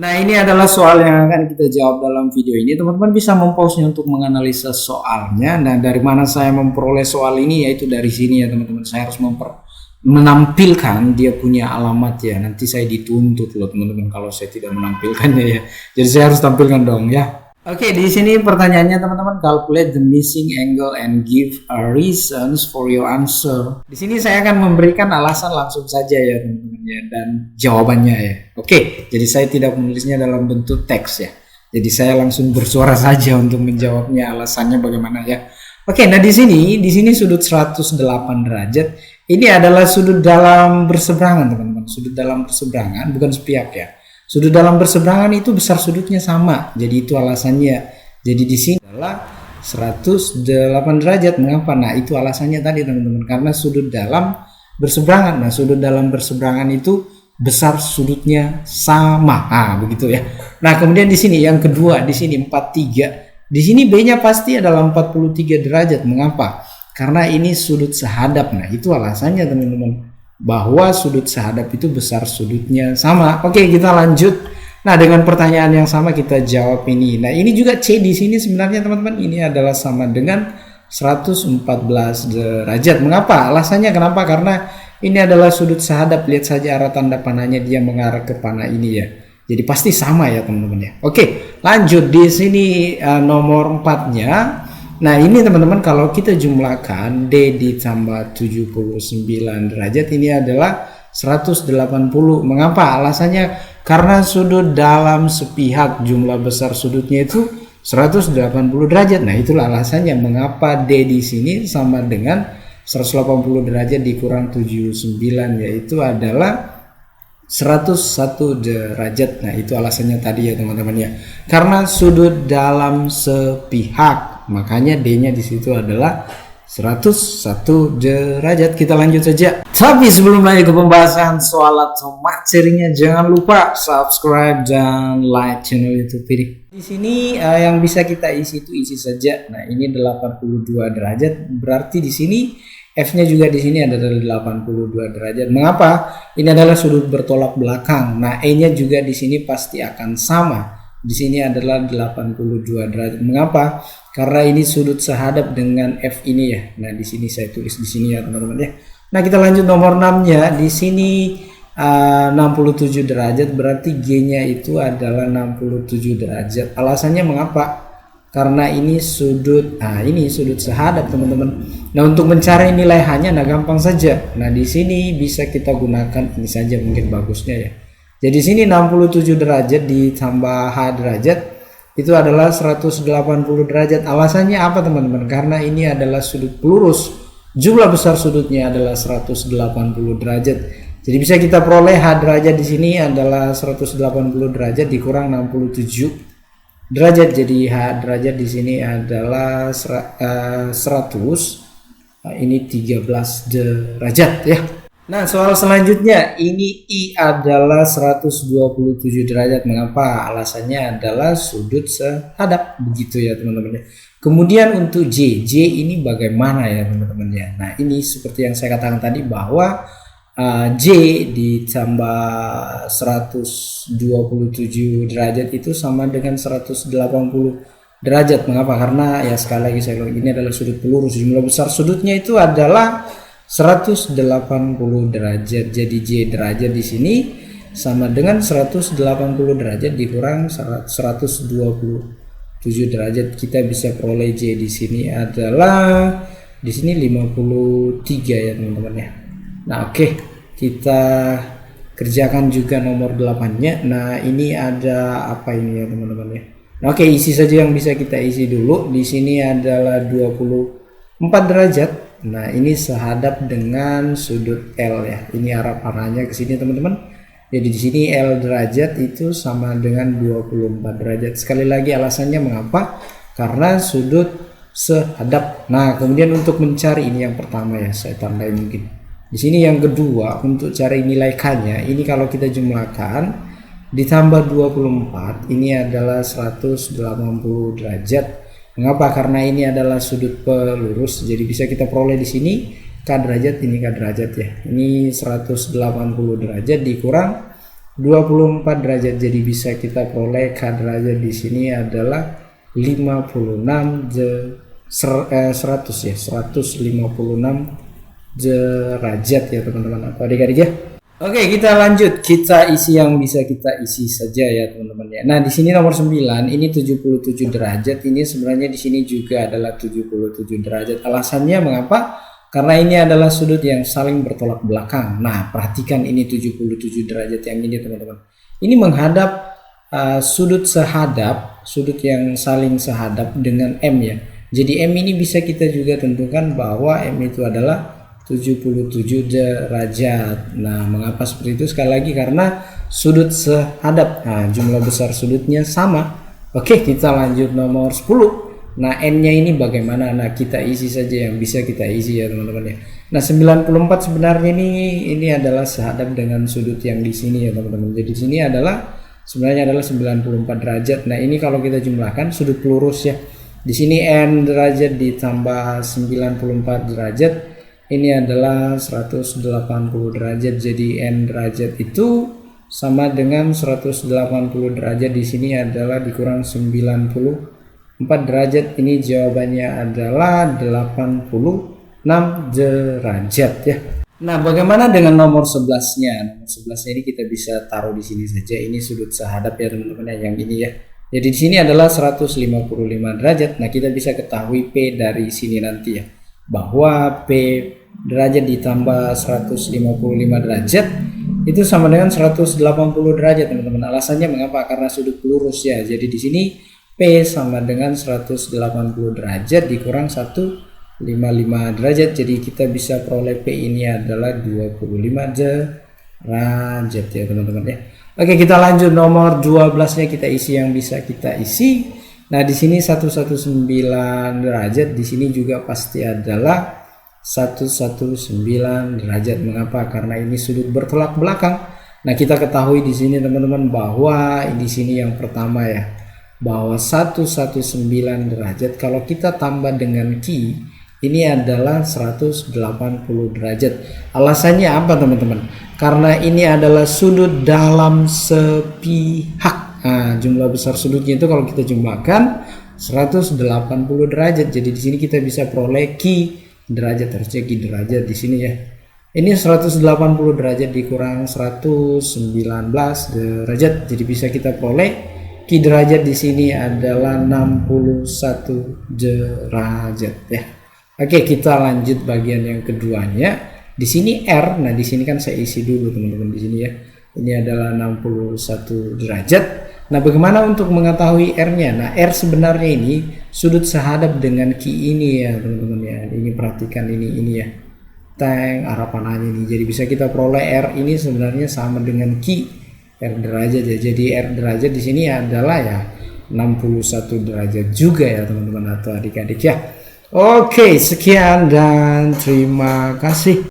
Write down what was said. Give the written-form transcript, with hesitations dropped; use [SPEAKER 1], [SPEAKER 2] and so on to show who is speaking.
[SPEAKER 1] Nah, ini adalah soal yang akan kita jawab dalam video ini. Teman-teman bisa mempause untuk menganalisa soalnya. Nah, dari mana saya memperoleh soal ini? Yaitu dari sini ya teman-teman. Saya harus menampilkan dia punya alamat ya. Nanti saya dituntut loh teman-teman kalau saya tidak menampilkannya ya. Jadi saya harus tampilkan dong ya. Oke, di sini pertanyaannya teman-teman, calculate the missing angle and give a reasons for your answer. Di sini saya akan memberikan alasan langsung saja ya teman-teman ya, dan jawabannya ya. Oke, jadi saya tidak menulisnya dalam bentuk teks ya. Jadi saya langsung bersuara saja untuk menjawabnya, alasannya bagaimana ya. Oke, nah di sini sudut 108 derajat. Ini adalah sudut dalam berseberangan teman-teman, sudut dalam berseberangan bukan sepihak ya. Sudut dalam berseberangan itu besar sudutnya sama. Jadi itu alasannya. Jadi di sini adalah 108 derajat. Mengapa? Nah, itu alasannya tadi teman-teman. Karena sudut dalam berseberangan. Nah, sudut dalam berseberangan itu besar sudutnya sama. Nah, begitu ya. Nah, kemudian di sini yang kedua, di sini 43. Di sini B-nya pasti adalah 43 derajat. Mengapa? Karena ini sudut sehadap. Nah, itu alasannya teman-teman, bahwa sudut sehadap itu besar sudutnya sama. Oke, kita lanjut. Nah, dengan pertanyaan yang sama kita jawab ini. Nah, ini juga C di sini sebenarnya teman-teman, ini adalah sama dengan 114 derajat. Mengapa? Alasannya kenapa? Karena ini adalah sudut sehadap. Lihat saja arah tanda panahnya, dia mengarah ke panah ini ya. Jadi pasti sama ya teman-teman ya. Oke, lanjut di sini nomor 4-nya. Nah, ini teman-teman kalau kita jumlahkan D ditambah 79 derajat ini adalah 180. Mengapa? Alasannya karena sudut dalam sepihak jumlah besar sudutnya itu 180 derajat. Nah, itulah alasannya mengapa D di sini sama dengan 180 derajat dikurang 79, yaitu adalah 101 derajat. Nah, itu alasannya tadi ya teman-teman ya. Karena sudut dalam sepihak, makanya D-nya di situ adalah 101 derajat. Kita lanjut saja. Tapi sebelum lanjut ke pembahasan soal atau materinya, jangan lupa subscribe dan like channel YouTube ini. Di sini yang bisa kita isi itu isi saja. Nah, ini 82 derajat. Berarti di sini F-nya juga di sini adalah 82 derajat. Mengapa? Ini adalah sudut bertolak belakang. Nah, E-nya juga di sini pasti akan sama. Di sini adalah 82 derajat. Mengapa? Karena ini sudut sehadap dengan F ini ya. Nah, di sini saya tulis di sini ya, teman-teman ya. Nah, kita lanjut nomor 6-nya. Di sini 67 derajat, berarti G-nya itu adalah 67 derajat. Alasannya mengapa? Karena ini sudut, ini sudut sehadap teman-teman. Nah, untuk mencari nilai H-nya nah gampang saja. Nah, di sini bisa kita gunakan ini saja mungkin bagusnya ya. Jadi sini 67 derajat ditambah H derajat itu adalah 180 derajat. Alasannya apa teman-teman? Karena ini adalah sudut pelurus. Jumlah besar sudutnya adalah 180 derajat. Jadi bisa kita peroleh H derajat di sini adalah 180 derajat dikurang 67 derajat. Jadi H derajat di sini adalah 100, ini 13 derajat ya. Nah, soal selanjutnya ini I adalah 127 derajat. Mengapa? Alasannya adalah sudut sehadap, begitu ya teman-teman. Kemudian untuk J ini bagaimana ya teman-teman ya. Nah, ini seperti yang saya katakan tadi bahwa J ditambah 127 derajat itu sama dengan 180 derajat. Mengapa? Karena ya sekali lagi saya bilang ini adalah sudut pelurus. Jumlah besar sudutnya itu adalah 180 derajat. Jadi J derajat di sini sama dengan 180 derajat dikurang 127 derajat. Kita bisa peroleh J di sini adalah di sini 53 ya teman-teman ya. Nah, oke, kita kerjakan juga nomor 8-nya. Nah, ini ada apa ini ya teman-teman ya. Nah, oke, isi saja yang bisa kita isi dulu. Di sini adalah 24 derajat. Nah, ini sehadap dengan sudut L ya. Ini arah panahnya ke sini teman-teman. Jadi di sini L derajat itu sama dengan 24 derajat. Sekali lagi alasannya mengapa? Karena sudut sehadap. Nah, kemudian untuk mencari ini yang pertama ya, saya tandai mungkin. Di sini yang kedua untuk cari nilai K-nya, ini kalau kita jumlahkan ditambah 24, ini adalah 180 derajat. Mengapa? Karena ini adalah sudut pelurus. Jadi bisa kita peroleh di sini K derajat, ini K derajat ya. Ini 180 derajat dikurang 24 derajat. Jadi bisa kita peroleh K derajat di sini adalah 100 ya, 156 derajat ya teman-teman atau adik-adik ya. Oke, kita lanjut, kita isi yang bisa kita isi saja ya teman-teman ya. Nah, di sini nomor 9 ini 77 derajat, ini sebenarnya di sini juga adalah 77 derajat. Alasannya mengapa? Karena ini adalah sudut yang saling bertolak belakang. Nah, perhatikan ini 77 derajat yang ini teman-teman. Ini menghadap sudut sehadap, sudut yang saling sehadap dengan M ya. Jadi M ini bisa kita juga tentukan bahwa M itu adalah 77 derajat. Nah, mengapa seperti itu? Sekali lagi karena sudut sehadap. Nah, jumlah besar sudutnya sama. Oke, kita lanjut nomor 10. Nah, N-nya ini bagaimana? Nah, kita isi saja yang bisa kita isi ya teman-teman ya. Nah, 94 sebenarnya ini adalah sehadap dengan sudut yang di sini ya teman-teman. Jadi di sini sebenarnya adalah 94 derajat. Nah, ini kalau kita jumlahkan sudut lurus ya. Di sini N derajat ditambah 94 derajat. Ini adalah 180 derajat. Jadi N derajat itu sama dengan 180 derajat. Di sini adalah dikurang 94 derajat. Ini jawabannya adalah 86 derajat ya. Nah, bagaimana dengan nomor 11-nya? Nomor 11-nya ini kita bisa taruh di sini saja. Ini sudut sehadap ya teman-teman yang ini ya. Jadi di sini adalah 155 derajat. Nah, kita bisa ketahui P dari sini nanti ya. Bahwa P derajat ditambah 155 derajat itu sama dengan 180 derajat teman-teman. Alasannya mengapa? Karena sudut lurus ya. Jadi di sini P sama dengan 180 derajat dikurang 155 derajat. Jadi kita bisa peroleh P ini adalah 25 derajat ya teman-teman ya. Oke, kita lanjut nomor 12-nya kita isi yang bisa kita isi. Nah, di sini 119 derajat, di sini juga pasti adalah 119 derajat. Mengapa? Karena ini sudut bertolak belakang. Nah, kita ketahui di sini teman-teman bahwa di sini yang pertama ya, bahwa 119 derajat kalau kita tambah dengan Q ini adalah 180 derajat. Alasannya apa teman-teman? Karena ini adalah sudut dalam sepihak. Nah, jumlah besar sudutnya itu kalau kita jumlahkan 180 derajat. Jadi di sini kita bisa peroleh Q derajat, harusnya Q derajat di sini ya. Ini 180 derajat dikurang 119 derajat. Jadi bisa kita peroleh Q derajat di sini adalah 61 derajat ya. Oke, kita lanjut bagian yang keduanya. Di sini R. Nah, di sini kan saya isi dulu teman-teman di sini ya. Ini adalah 61 derajat. Nah, bagaimana untuk mengetahui R-nya? Nah, R sebenarnya ini sudut sehadap dengan Q ini ya teman-teman ya. Ini perhatikan ini ya. Teng arah panahnya ini. Jadi bisa kita peroleh R ini sebenarnya sama dengan Q R derajat ya. Jadi R derajat di sini adalah ya 61 derajat juga ya teman-teman atau adik-adik ya. Oke, sekian dan terima kasih.